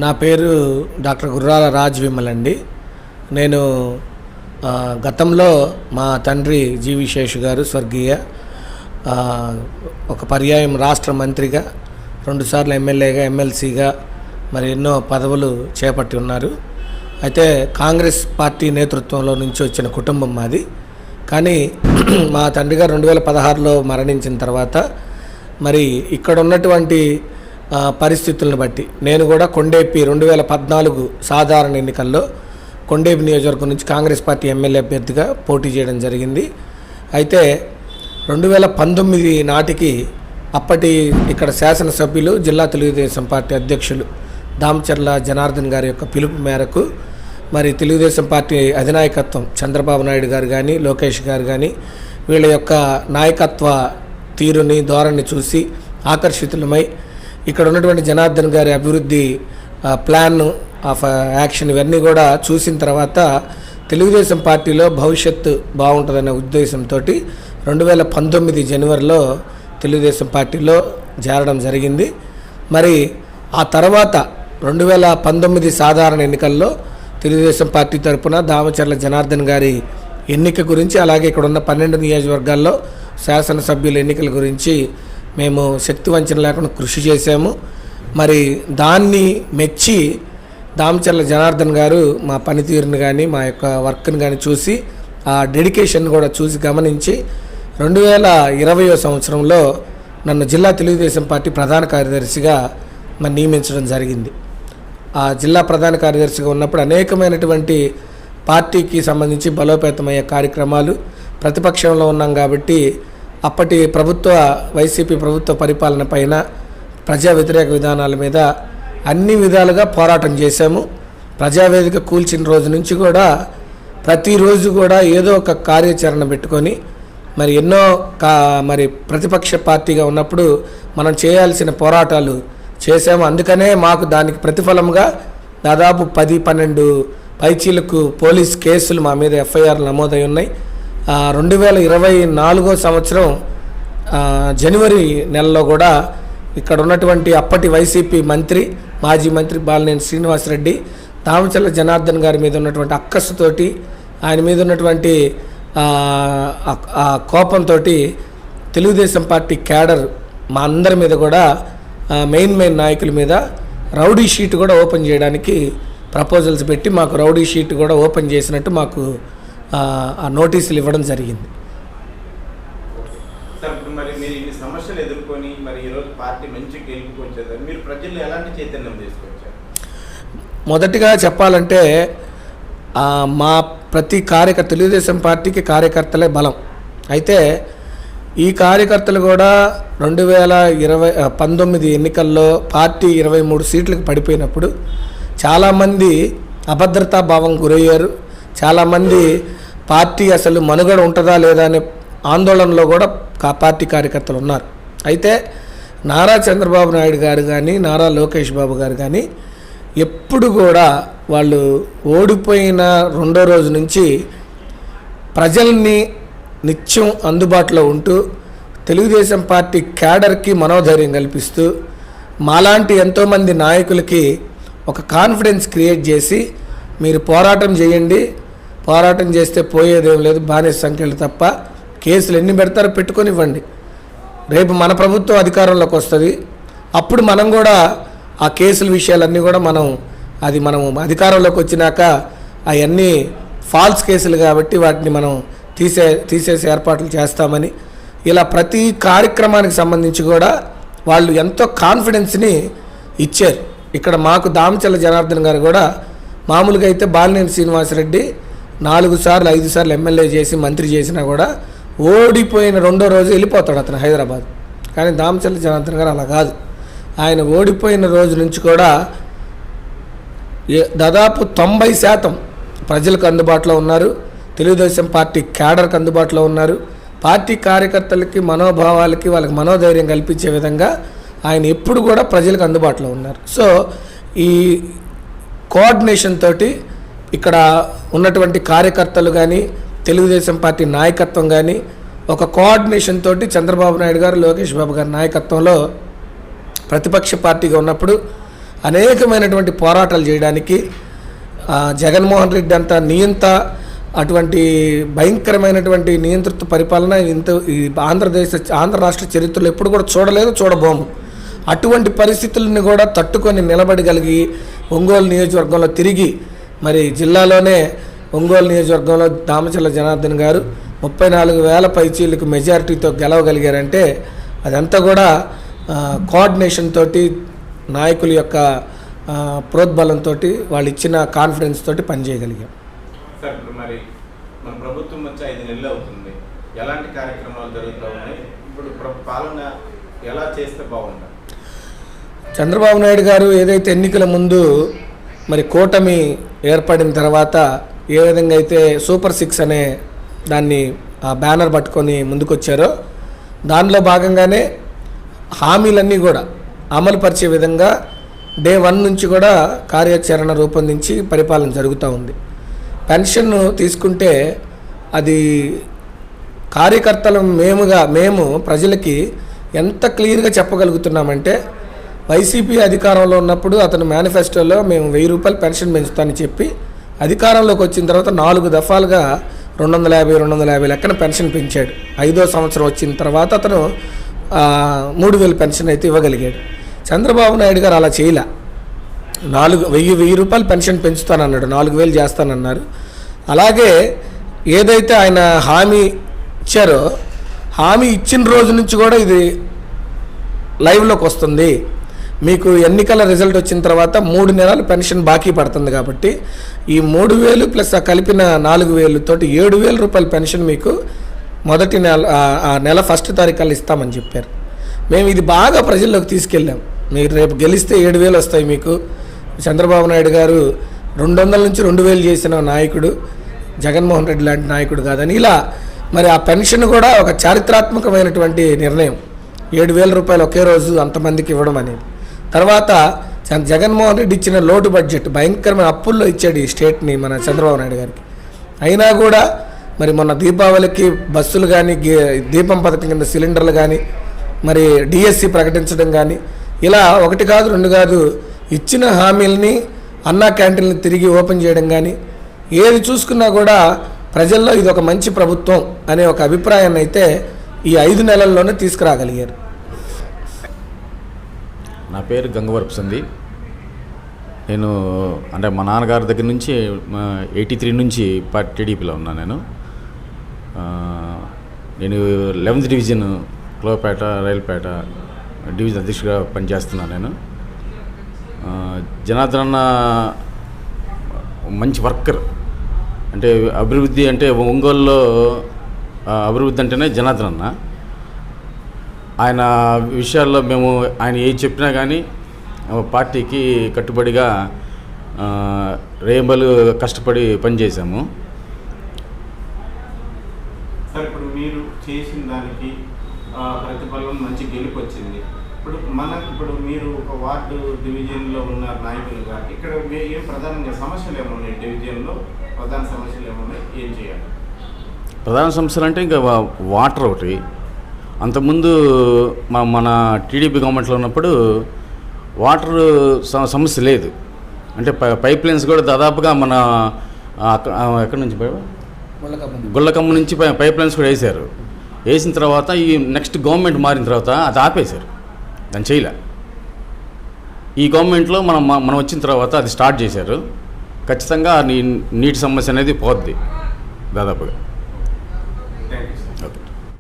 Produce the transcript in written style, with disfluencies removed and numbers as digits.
నా పేరు డాక్టర్ గుర్రాల రాజ్ విమల్ అండి. నేను గతంలో మా తండ్రి జీవి శేషు గారు స్వర్గీయ ఒక పర్యాయం రాష్ట్ర మంత్రిగా, 2 సార్లు ఎమ్మెల్యేగా, ఎమ్మెల్సీగా మరి ఎన్నో పదవులు చేపట్టి ఉన్నారు. అయితే కాంగ్రెస్ పార్టీ నేతృత్వంలో నుంచి వచ్చిన కుటుంబం మాది. కానీ మా తండ్రి గారు 2016లో మరణించిన తర్వాత మరి ఇక్కడ ఉన్నటువంటి పరిస్థితులను బట్టి నేను కూడా కొండేపి 2014 సాధారణ ఎన్నికల్లో కొండేపి నియోజకవర్గం నుంచి కాంగ్రెస్ పార్టీ ఎమ్మెల్యే అభ్యర్థిగా పోటీ చేయడం జరిగింది. అయితే 2019 నాటికి అప్పటి ఇక్కడ శాసనసభ్యులు, జిల్లా తెలుగుదేశం పార్టీ అధ్యక్షులు దామచర్ల జనార్దన్ గారి యొక్క పిలుపు మేరకు మరి తెలుగుదేశం పార్టీ అధినాయకత్వం చంద్రబాబు నాయుడు గారు కానీ, లోకేష్ గారు కానీ వీళ్ళ యొక్క నాయకత్వ తీరుని, ధోరణి చూసి ఆకర్షితులమై ఇక్కడ ఉన్నటువంటి జనార్దన్ గారి అభివృద్ధి ప్లాన్ ఆఫ్ యాక్షన్ ఇవన్నీ కూడా చూసిన తర్వాత తెలుగుదేశం పార్టీలో భవిష్యత్తు బాగుంటుందనే ఉద్దేశంతో 2019 జనవరిలో తెలుగుదేశం పార్టీలో చేరడం జరిగింది. మరి ఆ తర్వాత 2019 సాధారణ ఎన్నికల్లో తెలుగుదేశం పార్టీ తరఫున దామచర్ల జనార్దన్ గారి ఎన్నిక గురించి, అలాగే ఇక్కడ ఉన్న 12 నియోజకవర్గాల్లో శాసనసభ్యుల ఎన్నికల గురించి మేము శక్తి వంచన లేకుండా కృషి చేశాము. మరి దాన్ని మెచ్చి దామచర్ల జనార్దన్ గారు మా పనితీరుని కానీ, మా యొక్క వర్క్ని కానీ చూసి, ఆ డెడికేషన్ కూడా చూసి గమనించి 2020 సంవత్సరంలో నన్ను జిల్లా తెలుగుదేశం పార్టీ ప్రధాన కార్యదర్శిగా నియమించడం జరిగింది. ఆ జిల్లా ప్రధాన కార్యదర్శిగా ఉన్నప్పుడు అనేకమైనటువంటి పార్టీకి సంబంధించి బలోపేతమయ్యే కార్యక్రమాలు, ప్రతిపక్షంలో ఉన్నాం కాబట్టి అప్పటి వైసీపీ ప్రభుత్వ పరిపాలన పైన, ప్రజా వ్యతిరేక విధానాల మీద అన్ని విధాలుగా పోరాటం చేశాము. ప్రజావేదిక కూల్చిన రోజు నుంచి కూడా ప్రతిరోజు కూడా ఏదో ఒక కార్యాచరణ పెట్టుకొని మరి ఎన్నో మరి ప్రతిపక్ష పార్టీగా ఉన్నప్పుడు మనం చేయాల్సిన పోరాటాలు చేశాము. అందుకనే మాకు దానికి ప్రతిఫలంగా దాదాపు 10-12 పైచీలకు పోలీస్ కేసులు మా మీద ఎఫ్ఐఆర్లు నమోదై ఉన్నాయి. 2024 సంవత్సరం జనవరి నెలలో కూడా ఇక్కడ ఉన్నటువంటి అప్పటి వైసీపీ మంత్రి, మాజీ మంత్రి బాలినేని శ్రీనివాసరెడ్డి దామచర్ల జనార్దన్ గారి మీద ఉన్నటువంటి అక్కసుతోటి, ఆయన మీద ఉన్నటువంటి కోపంతో తెలుగుదేశం పార్టీ క్యాడర్ మా అందరి మీద కూడా మెయిన్ నాయకుల మీద రౌడీ షీట్ కూడా ఓపెన్ చేయడానికి ప్రపోజల్స్ పెట్టి మాకు రౌడీ షీట్ కూడా ఓపెన్ చేసినట్టు మాకు ఆ నోటీసులు ఇవ్వడం జరిగింది. మరి మీరు ఇన్ని సమస్యలు ఎదుర్కొని మరి ఈరోజు పార్టీ మంచి గెలుపుకొచ్చేది, మీరు ప్రజల్లో ఎలాంటి చైతన్యం తీసుకొచ్చారు? మొదటిగా చెప్పాలంటే మా ప్రతి తెలుగుదేశం పార్టీకి కార్యకర్తలే బలం. అయితే ఈ కార్యకర్తలు కూడా 2019 ఎన్నికల్లో పార్టీ 23 సీట్లకు పడిపోయినప్పుడు చాలామంది అభద్రతా భావం గురయ్యారు. చాలామంది పార్టీ అసలు మనుగడ ఉంటుందా లేదా అనే ఆందోళనలో కూడా పార్టీ కార్యకర్తలు ఉన్నారు. అయితే నారా చంద్రబాబు నాయుడు గారు కానీ, నారా లోకేష్ బాబు గారు కానీ ఎప్పుడు కూడా వాళ్ళు ఓడిపోయిన 2వ రోజు నుంచి ప్రజల్ని నిత్యం అందుబాటులో ఉంటూ తెలుగుదేశం పార్టీ క్యాడర్కి మనోధైర్యం కల్పిస్తూ మాలాంటి ఎంతోమంది నాయకులకి ఒక కాన్ఫిడెన్స్ క్రియేట్ చేసి, మీరు పోరాటం చేయండి, పోరాటం చేస్తే పోయేదేం లేదు, బానిస సంఖ్యలు తప్ప, కేసులు ఎన్ని పెడతారో పెట్టుకొని ఇవ్వండి, రేపు మన ప్రభుత్వం అధికారంలోకి వస్తుంది, అప్పుడు మనం కూడా ఆ కేసుల విషయాలన్నీ కూడా మనం అధికారంలోకి వచ్చినాక అవన్నీ ఫాల్స్ కేసులు కాబట్టి వాటిని మనం తీసేసే ఏర్పాట్లు చేస్తామని, ఇలా ప్రతి కార్యక్రమానికి సంబంధించి కూడా వాళ్ళు ఎంతో కాన్ఫిడెన్స్ని ఇచ్చారు. ఇక్కడ మాకు దామచర్ల జనార్దన్ గారు కూడా మామూలుగా అయితే బాలినేని శ్రీనివాసరెడ్డి 4 సార్లు 5 సార్లు ఎమ్మెల్యే చేసి మంత్రి చేసినా కూడా ఓడిపోయిన 2వ రోజు వెళ్ళిపోతాడు అతను హైదరాబాద్. కానీ దామచర్ల జనార్దన్ గారు అలా కాదు. ఆయన ఓడిపోయిన రోజు నుంచి కూడా దాదాపు 90% ప్రజలకు అందుబాటులో ఉన్నారు, తెలుగుదేశం పార్టీ క్యాడర్కి అందుబాటులో ఉన్నారు. పార్టీ కార్యకర్తలకి మనోభావాలకి వాళ్ళకి మనోధైర్యం కల్పించే విధంగా ఆయన ఎప్పుడు కూడా ప్రజలకు అందుబాటులో ఉన్నారు. సో ఈ కోఆర్డినేషన్ తోటి ఇక్కడ ఉన్నటువంటి కార్యకర్తలు కానీ, తెలుగుదేశం పార్టీ నాయకత్వం కానీ ఒక కోఆర్డినేషన్ తోటి చంద్రబాబు నాయుడు గారు, లోకేష్ బాబు గారి నాయకత్వంలో ప్రతిపక్ష పార్టీగా ఉన్నప్పుడు అనేకమైనటువంటి పోరాటాలు చేయడానికి జగన్మోహన్ రెడ్డి అంత నియంత అటువంటి భయంకరమైనటువంటి నియంతృత్వ పరిపాలన ఈ ఆంధ్ర రాష్ట్ర చరిత్రలో ఎప్పుడు కూడా చూడలేదు, చూడబోము. అటువంటి పరిస్థితులను కూడా తట్టుకొని నిలబడగలిగి ఒంగోలు నియోజకవర్గంలో తిరిగి మరి జిల్లాలోనే ఒంగోలు నియోజకవర్గంలో దామచర్ల జనార్దన్ గారు 34,000 పైచీలకు మెజారిటీతో గెలవగలిగారంటే అదంతా కూడా కోఆర్డినేషన్ తోటి, నాయకుల యొక్క ప్రోద్బలంతో, వాళ్ళు ఇచ్చిన కాన్ఫిడెన్స్ తోటి పనిచేయగలిగాం. సార్, ఇప్పుడు మరి మన ప్రభుత్వం వచ్చి 5 నెలలు అవుతుంది, ఎలాంటి కార్యక్రమాలు జరుగుతూ ఉన్నాయి? ఇప్పుడు పాలన ఎలా చేస్తే బాగుంటుంది? చంద్రబాబు నాయుడు గారు ఏదైతే ఎన్నికల ముందు మరి కూటమి ఏర్పడిన తర్వాత ఏ విధంగా అయితే సూపర్ 6 అనే దాన్ని ఆ బ్యానర్ పట్టుకొని ముందుకొచ్చారో దానిలో భాగంగానే హామీలన్నీ కూడా అమలుపరిచే విధంగా డే 1 నుంచి కూడా కార్యాచరణ రూపొందించి పరిపాలన జరుగుతూ ఉంది. పెన్షన్ తీసుకుంటే అది కార్యకర్తలు మేము ప్రజలకి ఎంత క్లియర్గా చెప్పగలుగుతున్నామంటే, వైసీపీ అధికారంలో ఉన్నప్పుడు అతను మేనిఫెస్టోలో మేము 1000 రూపాయలు పెన్షన్ పెంచుతానని చెప్పి అధికారంలోకి వచ్చిన తర్వాత 4 దఫాలుగా 250 లెక్కన పెన్షన్ పెంచాడు. 5వ సంవత్సరం వచ్చిన తర్వాత అతను 3,000 పెన్షన్ అయితే ఇవ్వగలిగాడు. చంద్రబాబు నాయుడు గారు అలా చేయలే. 1000 రూపాయలు పెన్షన్ పెంచుతానన్నాడు, 4,000 చేస్తానన్నారు. అలాగే ఏదైతే ఆయన హామీ ఇచ్చారో, హామీ ఇచ్చిన రోజు నుంచి కూడా ఇది లైవ్లోకి వస్తుంది. మీకు ఎన్నికల రిజల్ట్ వచ్చిన తర్వాత 3 నెలలు పెన్షన్ బాకీ పడుతుంది కాబట్టి ఈ 3,000 ప్లస్ ఆ కలిపిన 4,000 తోటి 7,000 రూపాయల పెన్షన్ మీకు మొదటి నెల 1వ తారీఖు ఇస్తామని చెప్పారు. మేము ఇది బాగా ప్రజల్లోకి తీసుకెళ్ళాం. మీరు రేపు గెలిస్తే 7,000 వస్తాయి మీకు. చంద్రబాబు నాయుడు గారు 200 నుంచి 2,000 చేసిన నాయకుడు జగన్మోహన్ రెడ్డి లాంటి నాయకుడు కాదని, ఇలా మరి ఆ పెన్షన్ కూడా ఒక చారిత్రాత్మకమైనటువంటి నిర్ణయం. 7,000 రూపాయలు ఒకే రోజు అంతమందికి ఇవ్వడం అనేది. తర్వాత జగన్మోహన్ రెడ్డి ఇచ్చిన లోటు బడ్జెట్ భయంకరమైన అప్పుల్లో ఇచ్చాడు ఈ స్టేట్ని మన చంద్రబాబు నాయుడు గారికి. అయినా కూడా మరి మొన్న దీపావళికి బస్సులు కానీ, దీపం పథకం కింద సిలిండర్లు కానీ, మరి డిఎస్సి ప్రకటించడం కానీ, ఇలా 1 కాదు 2 కాదు ఇచ్చిన హామీలని అన్నా క్యాంటీన్లు తిరిగి ఓపెన్ చేయడం కానీ, ఏది చూసుకున్నా కూడా ప్రజల్లో ఇది ఒక మంచి ప్రభుత్వం అనే ఒక అభిప్రాయాన్ని అయితే ఈ 5 నెలల్లోనే తీసుకురాగలిగారు. నా పేరు గంగవరపు సంధి. నేను అంటే మా నాన్నగారి దగ్గర నుంచి 83 నుంచి టీడీపీలో ఉన్నాను. నేను 11th డివిజన్ క్లోపేట రైల్పేట డివిజన్ అధ్యక్షుడిగా పనిచేస్తున్నాను. నేను జనార్దన్ అన్న మంచి వర్కర్. అంటే అభివృద్ధి అంటే ఒంగోలులో అభివృద్ధి అంటేనే జనార్దన్ అన్న. ఆయన విషయాల్లో మేము ఆయన ఏది చెప్పినా కానీ పార్టీకి కట్టుబడిగా రేంబలు కష్టపడి పనిచేసాము. సార్, ఇప్పుడు మీరు చేసిన దానికి ప్రతిఫలం మంచి గెలుపు వచ్చింది. ఇప్పుడు మీరు ఒక వార్డు డివిజన్లో ఉన్న నాయకులుగా ఇక్కడ ఏం ప్రధానంగా సమస్యలు ఏమున్నాయి? డివిజన్లో ప్రధాన సమస్యలు ఏమున్నాయి? ఏం చేయాలి? ప్రధాన సమస్యలు అంటే ఇంకా వాటర్ ఒకటి. అంతకుముందు మన టీడీపీ గవర్నమెంట్లో ఉన్నప్పుడు వాటర్ సమస్య లేదు. అంటే పైప్ లైన్స్ కూడా దాదాపుగా మన ఎక్కడి నుంచి గుళ్ళకమ్మ నుంచి పైప్ లైన్స్ కూడా వేసారు. వేసిన తర్వాత ఈ నెక్స్ట్ గవర్నమెంట్ మారిన తర్వాత అది ఆపేశారు, దాన్ని చేయలే. ఈ గవర్నమెంట్లో మనం వచ్చిన తర్వాత అది స్టార్ట్ చేశారు. ఖచ్చితంగా నీటి సమస్య అనేది పోద్ది దాదాపుగా. Thank you sir. ఓకే.